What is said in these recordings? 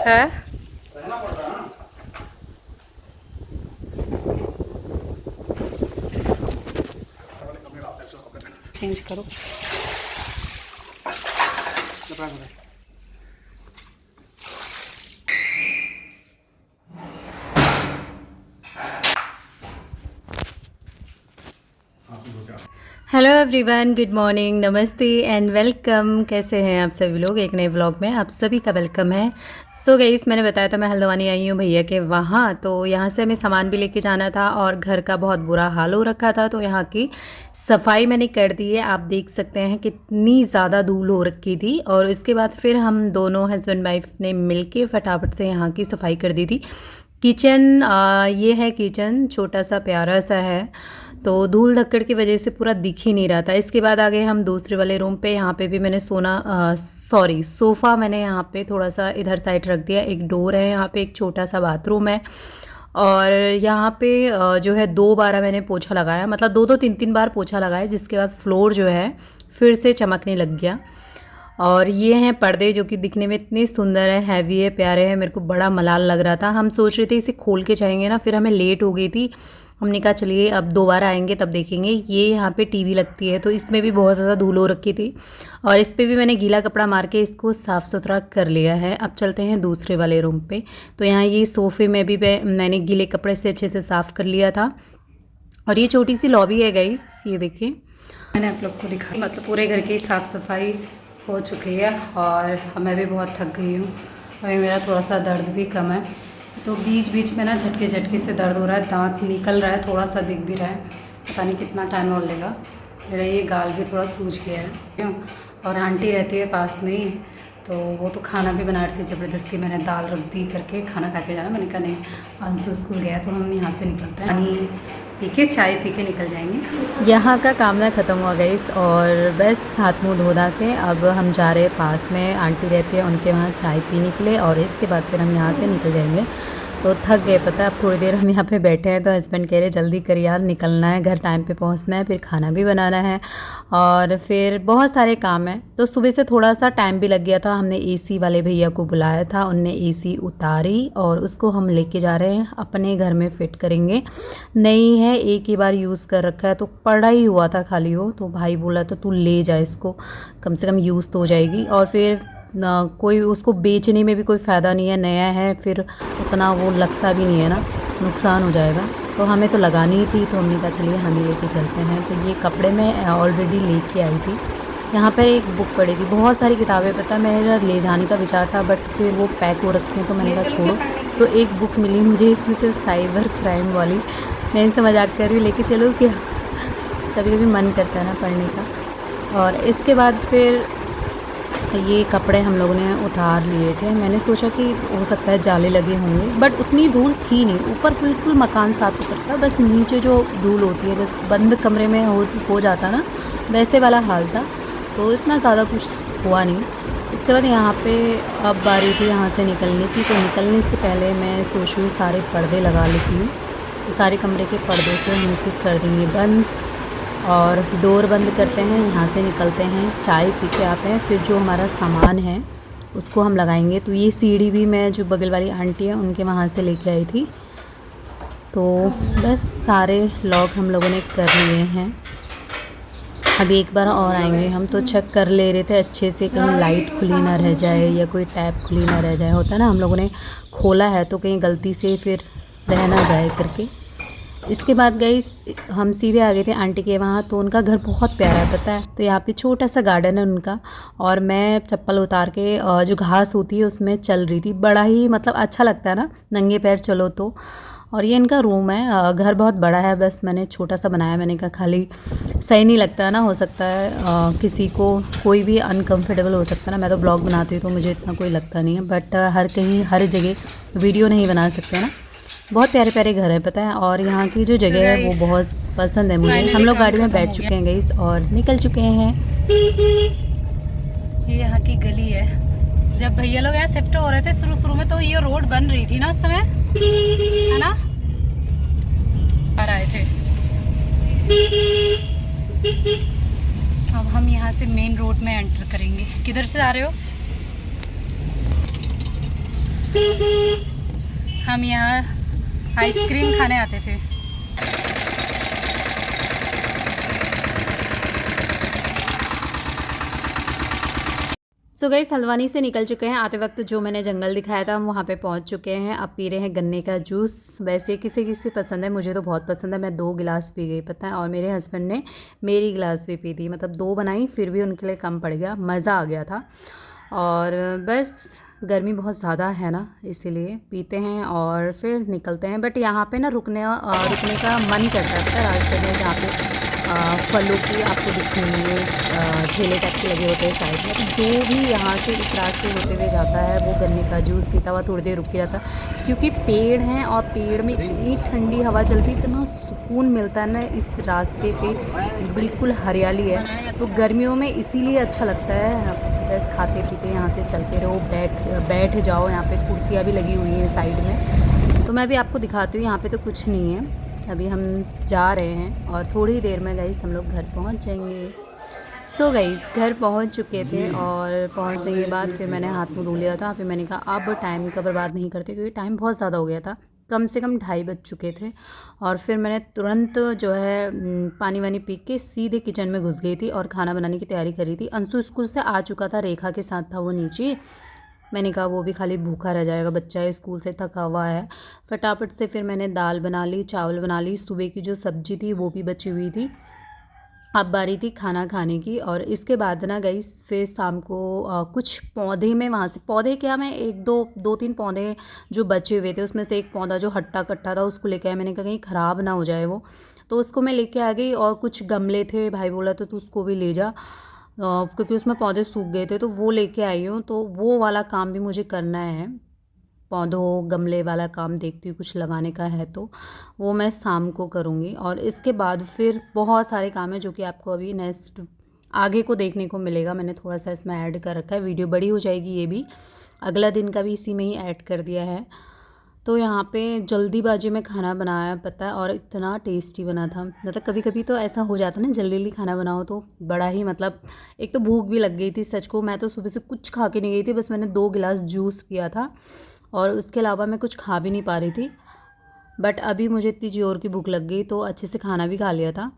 है। चेंज करो। Hello everyone, good morning, नमस्ते एंड वेलकम। कैसे हैं आप सभी लोग? एक नए व्लॉग में आप सभी का वेलकम है। सो गाइस, मैंने बताया था मैं हल्द्वानी आई हूँ भैया के वहाँ, तो यहाँ से हमें सामान भी लेके जाना था और घर का बहुत बुरा हाल हो रखा था, तो यहाँ की सफाई मैंने कर दी है। आप देख सकते हैं कितनी ज़्यादा धूल हो रखी थी। और इसके बाद फिर हम दोनों हस्बैंड वाइफ ने मिल के फटाफट से यहाँ की सफाई कर दी थी। किचन ये है, किचन छोटा सा प्यारा सा है, तो धूल धक्कड़ की वजह से पूरा दिख ही नहीं रहा था। इसके बाद आ गए हम दूसरे वाले रूम पे। यहाँ पे भी मैंने सोफ़ा मैंने यहाँ पे थोड़ा सा इधर साइड रख दिया। एक डोर है यहाँ पे, एक छोटा सा बाथरूम है। और यहाँ पे जो है 2 बार मैंने पोछा लगाया, मतलब 2-2 3-3 बार पोछा लगाया, जिसके बाद फ्लोर जो है फिर से चमकने लग गया। और ये हैं पर्दे जो कि दिखने में इतने सुंदर है, हैवी है, प्यारे हैं। मेरे को बड़ा मलाल लग रहा था। हम सोच रहे थे इसे खोल के जाएंगे ना, फिर हमें लेट हो गई थी। हमने कहा चलिए अब दोबारा आएंगे तब देखेंगे। ये यहाँ पे टीवी लगती है, तो इसमें भी बहुत ज़्यादा धूल हो रखी थी और इस पर भी मैंने गीला कपड़ा मार के इसको साफ़ सुथरा कर लिया है। अब चलते हैं दूसरे वाले रूम पे। तो यहाँ ये सोफ़े में भी मैंने गीले कपड़े से अच्छे से साफ़ कर लिया था। और ये छोटी सी लॉबी है गाइस, ये देखिए, मैंने आप लोग को दिखाई, मतलब पूरे घर की साफ़ सफाई हो चुकी है और मैं भी बहुत थक गई हूँ। अभी मेरा थोड़ा सा दर्द भी कम है, तो बीच बीच में ना झटके झटके से दर्द हो रहा है, दांत निकल रहा है, थोड़ा सा दिख भी रहा है। पता नहीं कितना टाइम और लेगा। मेरा ये गाल भी थोड़ा सूज गया है क्यों। और आंटी रहती है पास में ही, तो वो तो खाना भी बना रही थी ज़बरदस्ती। मैंने दाल रख दी करके खाना खा के जाना। मैंने कहा नहीं, अंशु स्कूल गया तो हम यहाँ से निकलते हैं, पानी पी के चाय पी के निकल जाएंगे। यहाँ का काम ना ख़त्म हुआ गाइस, और बस हाथ मुँह धो धा के अब हम जा रहे हैं पास में आंटी रहती है उनके वहाँ चाय पीने के लिए, और इसके बाद फिर हम यहाँ से निकल जाएंगे। तो थक गए पता है। अब थोड़ी देर हम यहाँ पे बैठे हैं तो हस्बैंड कह रहे जल्दी कर यार, निकलना है, घर टाइम पे पहुँचना है, फिर खाना भी बनाना है और फिर बहुत सारे काम हैं। तो सुबह से थोड़ा सा टाइम भी लग गया था। हमने एसी वाले भैया को बुलाया था, उनने एसी उतारी और उसको हम लेके जा रहे हैं, अपने घर में फ़िट करेंगे। नहीं है, एक ही बार यूज़ कर रखा है, तो पड़ा ही हुआ था खाली हो, तो भाई बोला तो तू ले जा इसको, कम से कम यूज़ तो हो जाएगी। और फिर ना कोई उसको बेचने में भी कोई फ़ायदा नहीं है, नया है, फिर उतना वो लगता भी नहीं है ना, नुकसान हो जाएगा। तो हमें तो लगानी ही थी, तो हमने कहा चलिए हम ही लेके चलते हैं। तो ये कपड़े मैं ऑलरेडी लेके आई थी। यहाँ पर एक बुक पड़ी थी, बहुत सारी किताबें, पता है मेरा ले जाने का विचार था, बट फिर वो पैक हो रखे हैं तो मैंने कहा छोड़ो। तो एक बुक मिली मुझे, इसमें से साइबर क्राइम वाली। मैं इनसे मजाक कर रही हूँ, लेके चलो क्या, कभी कभी मन करता है ना पढ़ने का। और इसके बाद फिर ये कपड़े हम लोगों ने उतार लिए थे। मैंने सोचा कि हो सकता है जाले लगे होंगे, बट उतनी धूल थी नहीं। ऊपर बिल्कुल मकान साफ सुथरा था, बस नीचे जो धूल होती है, बस बंद कमरे में हो जाता ना, वैसे वाला हाल था, तो इतना ज़्यादा कुछ हुआ नहीं। इसके बाद यहाँ पे अब बारी थी यहाँ से निकलने की, तो निकलने से पहले मैं सोच रही सारे पर्दे लगा लेती हूँ। तो सारे कमरे के पर्दे से हम इसे कर देंगे बंद और डोर बंद करते हैं, यहाँ से निकलते हैं, चाय पी के आते हैं, फिर जो हमारा सामान है उसको हम लगाएंगे। तो ये सीढ़ी भी मैं जो बगल वाली आंटी है उनके वहाँ से लेके आई थी। तो बस सारे लॉक हम लोगों ने कर लिए हैं। अभी एक बार और आएंगे हम, तो चेक कर ले रहे थे अच्छे से, कहीं लाइट खुली ना रह जाए या कोई टैप खुली ना रह जाए। होता है ना, हम लोगों ने खोला है तो कहीं गलती से फिर रह ना जाए करके। इसके बाद गई हम सीधे आ गए थे आंटी के वहाँ, तो उनका घर बहुत प्यारा है पता है। तो यहाँ पे छोटा सा गार्डन है उनका, और मैं चप्पल उतार के जो घास होती है उसमें चल रही थी। बड़ा ही मतलब अच्छा लगता है ना नंगे पैर चलो तो। और ये इनका रूम है, घर बहुत बड़ा है, बस मैंने छोटा सा बनाया। मैंने कहा खाली सही नहीं लगता ना, हो सकता है किसी को कोई भी अनकम्फर्टेबल हो सकता है ना। मैं तो ब्लॉग बनाती हूँ तो मुझे इतना कोई लगता नहीं है, बट हर जगह वीडियो नहीं बना सकते ना। बहुत प्यारे प्यारे घर है पता है, और यहाँ की जो जगह है वो बहुत पसंद है मुझे। हम लोग गाड़ी में बैठ चुके हैं गाइस और निकल चुके हैं। ये यहाँ की गली है। जब भैया लोग यहाँ शिफ्ट हो रहे थे शुरू में, तो ये रोड बन रही थी ना उस समय, है ना, आ आए थे। अब हम यहाँ से मेन रोड में एंटर करेंगे। किधर से आ रहे हो? हम यहाँ आइसक्रीम खाने आते थे। सो गाइस हल्द्वानी से निकल चुके हैं। आते वक्त जो मैंने जंगल दिखाया था हम वहाँ पे पहुँच चुके हैं। अब पी रहे हैं गन्ने का जूस। वैसे किसी किसी पसंद है, मुझे तो बहुत पसंद है। मैं 2 गिलास पी गई पता है, और मेरे हस्बैंड ने मेरी गिलास भी पी थी। मतलब 2 बनाई फिर भी उनके लिए कम पड़ गया, मज़ा आ गया था। और बस गर्मी बहुत ज़्यादा है ना, इसीलिए पीते हैं और फिर निकलते हैं। बट यहाँ पे ना रुकने का मन करता है पता है, रास्ते में जहाँ पे फलों की आपको दिखेंगे ठेले टाइप के लगे होते हैं साइड में। तो जो भी यहाँ से इस रास्ते होते हुए जाता है वो गन्ने का जूस पीता हुआ थोड़ी देर रुक के जाता है, क्योंकि पेड़ हैं और पेड़ में इतनी ठंडी हवा चलती, इतना सुकून मिलता है ना इस रास्ते पे, बिल्कुल हरियाली है। तो गर्मियों में इसीलिए अच्छा लगता है। बस खाते पीते यहाँ से चलते रहो, बैठ जाओ। यहाँ पे कुर्सियाँ भी लगी हुई हैं साइड में। तो मैं भी आपको दिखाती हूँ। यहाँ पे तो कुछ नहीं है। अभी हम जा रहे हैं और थोड़ी देर में गाइस हम लोग घर पहुँच जाएंगे। सो गाइस घर पहुँच चुके थे और पहुँचने के बाद फिर मैंने हाथ मुँह धो लिया था। फिर मैंने कहा अब टाइम का बर्बाद नहीं करते, क्योंकि टाइम बहुत ज़्यादा हो गया था, कम से कम 2:30 बज चुके थे। और फिर मैंने तुरंत जो है पानी वानी पी के सीधे किचन में घुस गई थी और खाना बनाने की तैयारी करी थी। अंशु स्कूल से आ चुका था, रेखा के साथ था वो नीचे। मैंने कहा वो भी खाली भूखा रह जाएगा, बच्चा है स्कूल से थका हुआ है। फटाफट से फिर मैंने दाल बना ली, चावल बना ली, सुबह की जो सब्जी थी वो भी बची हुई थी। अब बारी थी खाना खाने की। और इसके बाद ना गई फिर शाम को कुछ पौधे में वहाँ से, पौधे क्या, मैं 2-3 पौधे जो बचे हुए थे उसमें से एक पौधा जो हट्टा कट्टा था उसको लेके आया। मैंने कहा कहीं ख़राब ना हो जाए वो, तो उसको मैं लेके आ गई। और कुछ गमले थे, भाई बोला तो तू उसको भी ले जा, क्योंकि उसमें पौधे सूख गए थे, तो वो लेके आई हूँ। तो वो वाला काम भी मुझे करना है, पौधों गमले वाला काम देखती हूँ, कुछ लगाने का है तो वो मैं शाम को करूँगी। और इसके बाद फिर बहुत सारे काम हैं जो कि आपको अभी नेक्स्ट आगे को देखने को मिलेगा। मैंने थोड़ा सा इसमें ऐड कर रखा है, वीडियो बड़ी हो जाएगी, ये भी अगला दिन का भी इसी में ही ऐड कर दिया है। तो यहाँ पे जल्दीबाजी में खाना बनाया पता है, और इतना टेस्टी बना था। मतलब कभी कभी तो ऐसा हो जाता है ना, जल्दी जल्दी खाना बनाओ तो बड़ा ही, मतलब एक तो भूख भी लग गई थी सच को। मैं तो सुबह से कुछ खा के नहीं गई थी, बस मैंने 2 गिलास जूस पिया था और उसके अलावा मैं कुछ खा भी नहीं पा रही थी। बट अभी मुझे इतनी जोर की भूख लग गई तो अच्छे से खाना भी खा लिया था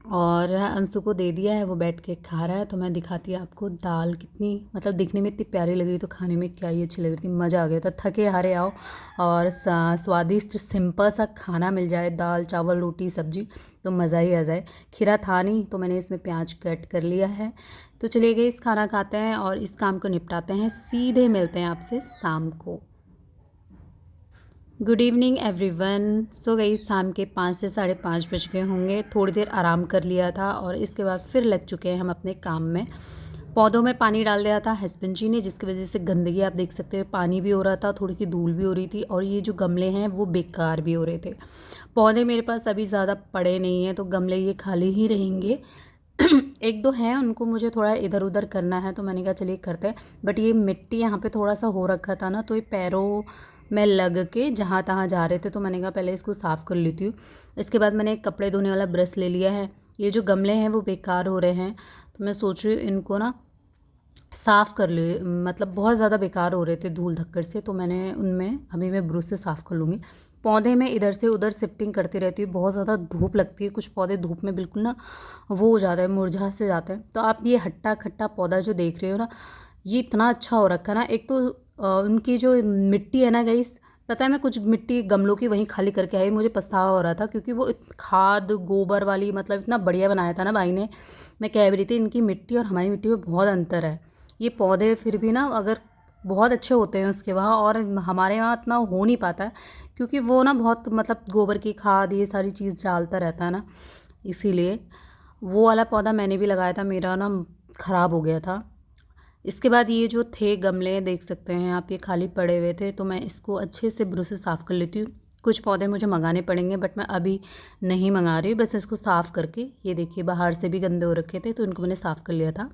और अंशु को दे दिया है, वो बैठ के खा रहा है। तो मैं दिखाती हूँ आपको दाल कितनी, मतलब दिखने में इतनी प्यारी लग रही, तो खाने में क्या ही अच्छी लग रही थी, मज़ा आ गया था। थके हारे आओ और स्वादिष्ट सिंपल सा खाना मिल जाए, दाल चावल रोटी सब्जी, तो मज़ा ही आ जाए। खीरा था नहीं तो मैंने इसमें प्याज कट कर लिया है। तो चलिए गए, इस खाना खाते हैं और इस काम को निपटाते हैं, सीधे मिलते हैं आपसे शाम को। Good evening everyone. सो गई शाम के 5 से 5:30 बज गए होंगे। थोड़ी देर आराम कर लिया था और इसके बाद फिर लग चुके हैं हम अपने काम में। पौधों में पानी डाल दिया था हस्बैंड जी ने, जिसकी वजह से गंदगी आप देख सकते हो, पानी भी हो रहा था, थोड़ी सी धूल भी हो रही थी, और ये जो गमले हैं वो बेकार भी हो रहे थे। पौधे मेरे पास अभी ज़्यादा पड़े नहीं हैं, तो गमले ये खाली ही रहेंगे। 1-2 हैं, उनको मुझे थोड़ा इधर उधर करना है, तो मैंने कहा चलिए करते हैं। बट ये मिट्टी यहाँ पे थोड़ा सा हो रखा था ना, तो ये पैरों में लग के जहाँ तहाँ जा रहे थे, तो मैंने कहा पहले इसको साफ़ कर लेती हूँ। इसके बाद मैंने एक कपड़े धोने वाला ब्रश ले लिया है। ये जो गमले हैं वो बेकार हो रहे हैं, तो मैं सोच रही हूँ इनको ना साफ़ कर ले, मतलब बहुत ज़्यादा बेकार हो रहे थे धूल धक्कर से, तो मैंने उनमें अभी मैं ब्रश से साफ़ कर लूँगी। पौधे में इधर से उधर शिफ्टिंग करती रहती हूँ, बहुत ज़्यादा धूप लगती है, कुछ पौधे धूप में बिल्कुल ना वो हो जाता है, मुरझा से जाते हैं। तो आप ये हट्टा खट्टा पौधा जो देख रहे हो ना, ये इतना अच्छा हो रखा है ना। एक तो उनकी जो मिट्टी है ना गाइस, पता है मैं कुछ मिट्टी गमलों की वहीं खाली करके आई, मुझे पछतावा हो रहा था, क्योंकि वो खाद गोबर वाली, मतलब इतना बढ़िया बनाया था ना भाई ने। मैं कह भी रही थी इनकी मिट्टी और हमारी मिट्टी में बहुत अंतर है। ये पौधे फिर भी ना अगर बहुत अच्छे होते हैं उसके वहाँ, और हमारे यहाँ इतना हो नहीं पाता है, क्योंकि वो ना बहुत, मतलब गोबर की खाद ये सारी चीज़ डालता रहता है ना, इसीलिए। वो वाला पौधा मैंने भी लगाया था, मेरा ना ख़राब हो गया था। इसके बाद ये जो थे गमले देख सकते हैं आप, ये खाली पड़े हुए थे, तो मैं इसको अच्छे से ब्रश से साफ़ कर लेती हूँ। कुछ पौधे मुझे मंगाने पड़ेंगे, बट मैं अभी नहीं मंगा रही हूँ, बस इसको साफ़ करके। ये देखिए बाहर से भी गंदे हो रखे थे, तो इनको मैंने साफ़ कर लिया था।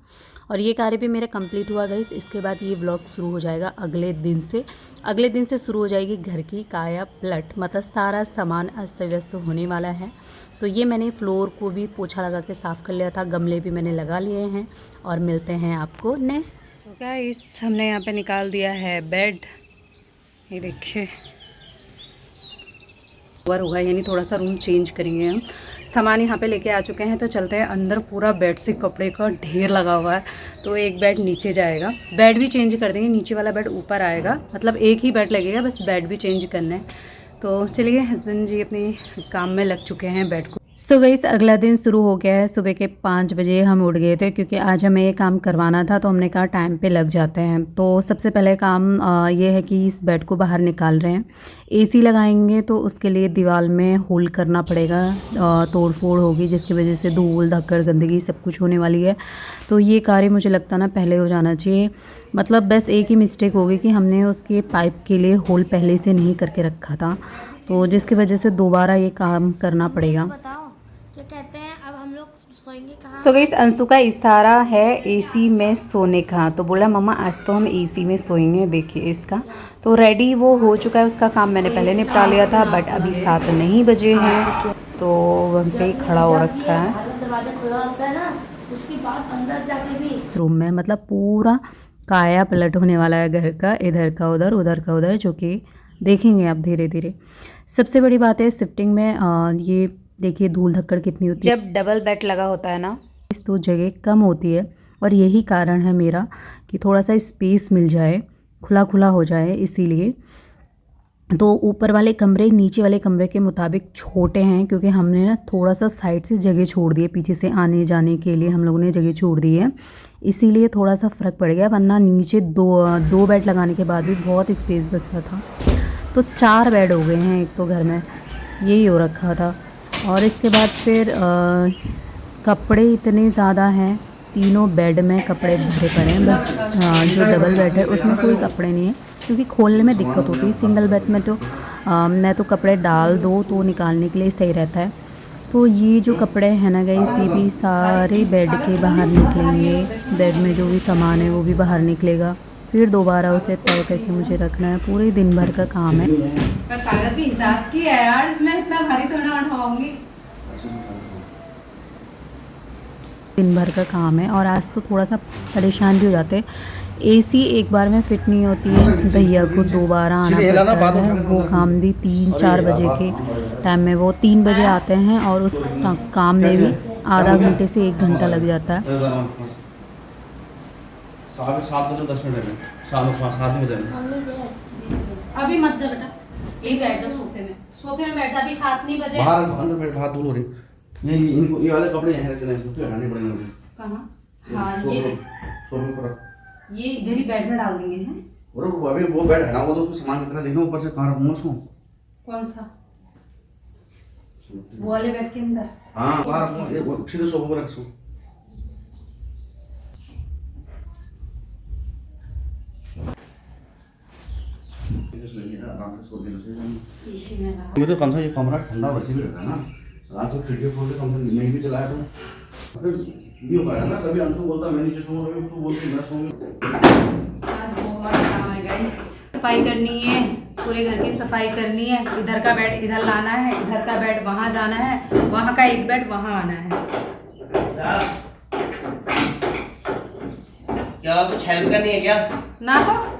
और ये कार्य भी मेरा कंप्लीट हुआ गाइस। इसके बाद ये व्लॉग शुरू हो जाएगा अगले दिन से। अगले दिन से शुरू हो जाएगी घर की काया पलट, मतलब सारा सामान अस्त व्यस्त होने वाला है। तो ये मैंने फ्लोर को भी पोछा लगा के साफ़ कर लिया था, गमले भी मैंने लगा लिए हैं, और मिलते हैं आपको नेक्स्ट। तो गाइस हमने यहाँ पे निकाल दिया है बेड, ये देखिए ओवर होगा, यानी थोड़ा सा रूम चेंज करेंगे हम। सामान यहाँ पे लेके आ चुके हैं तो चलते हैं अंदर। पूरा बेड से कपड़े का ढेर लगा हुआ है, तो एक बेड नीचे जाएगा, बेड भी चेंज कर देंगे, नीचे वाला बेड ऊपर आएगा, मतलब एक ही बेड लगेगा, बस बेड भी चेंज करना है। तो चलिए, हस्बैंड जी अपने काम में लग चुके हैं बेड को। सो गाइस अगला दिन शुरू हो गया है। सुबह के 5 बजे हम उठ गए थे क्योंकि आज हमें ये काम करवाना था, तो हमने कहा टाइम पे लग जाते हैं। तो सबसे पहले काम ये है कि इस बेड को बाहर निकाल रहे हैं। एसी लगाएंगे तो उसके लिए दीवार में होल करना पड़ेगा, तोड़ फोड़ होगी जिसकी वजह से धूल धक्कड़ गंदगी सब कुछ होने वाली है। तो ये कार्य मुझे लगता ना पहले हो जाना चाहिए, मतलब बस एक ही मिस्टेक होगी कि हमने उसके पाइप के लिए होल पहले से नहीं करके रखा था, तो जिसकी वजह से दोबारा ये काम करना पड़ेगा। बताओ क्या कहते हैं, अब हम लोग सोएंगे कहाँ? सो गाइस अंशु का इशारा है एसी में सोने का, तो बोला मम्मा आज तो हम एसी में सोएंगे। देखिए इसका तो रेडी वो हो चुका है, उसका काम मैंने पहले निपटा लिया था, बट अभी 7 नहीं बजे हैं तो वहाँ पे खड़ा हो रखा है दरवाजा खुला होता है ना, उसके बाद अंदर जाके भी रूम में, मतलब पूरा काया पलट होने वाला है घर का, इधर का उधर का उधर, जो कि देखेंगे आप धीरे धीरे। सबसे बड़ी बात है शिफ्टिंग में ये देखिए धूल धक्कड़ कितनी होती है। जब डबल बेड लगा होता है ना तो जगह कम होती है, और यही कारण है मेरा कि थोड़ा सा स्पेस मिल जाए, खुला खुला हो जाए, इसीलिए। तो ऊपर वाले कमरे नीचे वाले कमरे के मुताबिक छोटे हैं, क्योंकि हमने ना थोड़ा सा साइड से जगह छोड़ दी है, पीछे से आने जाने के लिए हम लोगों ने जगह छोड़ दी है, इसीलिए थोड़ा सा फ़र्क पड़ गया, वरना नीचे दो बेड लगाने के बाद भी बहुत स्पेस बचता था। तो 4 बेड हो गए हैं एक तो घर में, यही हो रखा था। और इसके बाद फिर कपड़े इतने ज़्यादा हैं, तीनों बेड में कपड़े भरे पड़े हैं, बस जो डबल बेड है उसमें कोई कपड़े नहीं है, क्योंकि खोलने में दिक्कत होती है। सिंगल बेड में तो मैं तो कपड़े डाल दो तो निकालने के लिए सही रहता है। तो ये जो कपड़े हैं ना गाइस, ये भी सारे बेड के बाहर निकलेंगे, बेड में जो भी सामान है वो भी बाहर निकलेगा, फिर दोबारा उसे तय करके मुझे रखना है। पूरे दिन भर का काम है। पर कागज भी हिसाब की है यार, इसमें इतना भारी थोड़ा उठाऊंगी। दिन भर का काम है, और आज तो थोड़ा सा परेशान भी हो जाते हैं। एसी एक बार में फिट नहीं होती है, भैया को दोबारा आना पड़ता है। वो काम भी 3-4 बजे के टाइम में, वो 3 बजे आते हैं, और उस काम में भी आधा घंटे से 1 घंटा लग जाता है। 7 बजे 10 मिनट में शाम को 7 बजे। अभी मत जा बेटा, यही बैठ जा सोफे में बैठ जा, अभी 7 नहीं बजे। बाहर अंदर बैठ, हाथ दूर हो रही। ये इनको ये वाले कपड़े हैं रखने हैं, इसको हटाने पड़ेंगे मुझे। कहाँ? हाँ ये सोफे पर ये इधर ही बेड में डाल देंगे हैं। और अभी वो बेड हटाऊंगा तो उसको सामान कितना देखना, ऊपर से कहां रखूंगा उसको। कौन सा? वो वाले बेड के अंदर? हां कहां रखूंगा, ये सीधे सोफे पर रखूं। ये तो कम से कम ये कमरा ठंडा वैसे भी रहता है ना, रात को खिड़की खोल के कम से कम नहीं भी चलाया तो फिर ये होगा ना, कभी अंशु बोलता मैं नीचे सोऊंगा, कभी तू बोलती मैं सोऊंगा। आज बहुत काम है गाइस, सफाई करनी है, पूरे घर की सफाई करनी है। इधर का बेड इधर लाना है, इधर का बेड वहाँ जाना है, वहाँ का एक बेड वहाँ आना है। क्या कुछ हेल्प करनी है क्या? ना तो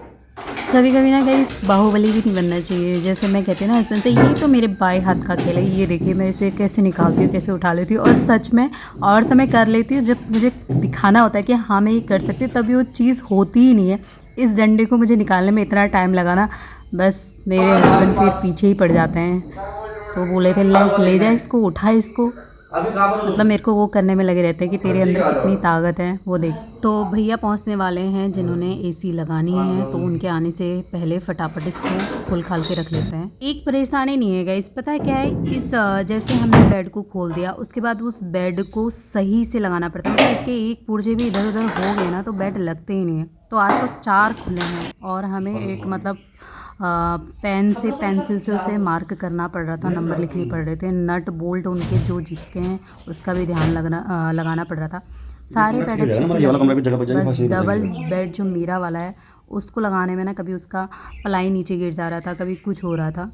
कभी कभी ना गाइस बाहुबली भी नहीं बनना चाहिए। जैसे मैं कहती हूँ ना हस्बैंड से, ये तो मेरे बाएं हाथ का खेल है, ये देखिए मैं इसे कैसे निकालती हूँ, कैसे उठा लेती हूँ, और सच में और समय कर लेती हूँ। जब मुझे दिखाना होता है कि हाँ मैं ये कर सकती हूँ, तभी वो चीज़ होती ही नहीं है। इस डंडे को मुझे निकालने में इतना टाइम लगा ना, बस मेरे हस्बैंड फिर पीछे ही पड़ जाते हैं। तो बोले थे ले जा इसको, उठा इसको, मतलब मेरे को वो करने में लगे रहते हैं कि तेरे अंदर कितनी ताकत है वो देख। तो भैया पहुंचने वाले हैं जिन्होंने एसी लगानी है, तो उनके आने से पहले फटाफट इसको खोल खाल के रख लेते हैं। एक परेशानी नहीं है गाइस, पता है क्या है, इस जैसे हमने बेड को खोल दिया, उसके बाद उस बेड को सही से लगाना पड़ता है, मतलब इसके एक पुर्जे भी इधर उधर हो गए ना तो बेड लगते ही नहीं है। तो आज तो 4 खुले हैं, और हमें एक मतलब पेन से पेंसिल से उसे मार्क करना पड़ रहा था, नंबर लिखने पड़ रहे थे, नट बोल्ट उनके जो जिसके हैं उसका भी ध्यान लगाना पड़ रहा था। सारे बेड अच्छे से, बस डबल बेड जो मेरा वाला है उसको लगाने में ना कभी उसका प्लाई नीचे गिर जा रहा था, कभी कुछ हो रहा था।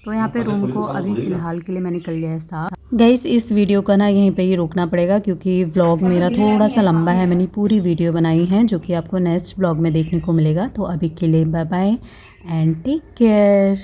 तो यहाँ पे रूम को अभी फ़िलहाल के लिए मैंने कर लिया है साफ। गाइस इस वीडियो का ना यहीं पे ही रोकना पड़ेगा क्योंकि व्लॉग मेरा थोड़ा सा लंबा है। मैंने पूरी वीडियो बनाई है जो कि आपको नेक्स्ट व्लॉग में देखने को मिलेगा। तो अभी के लिए bye bye and take care.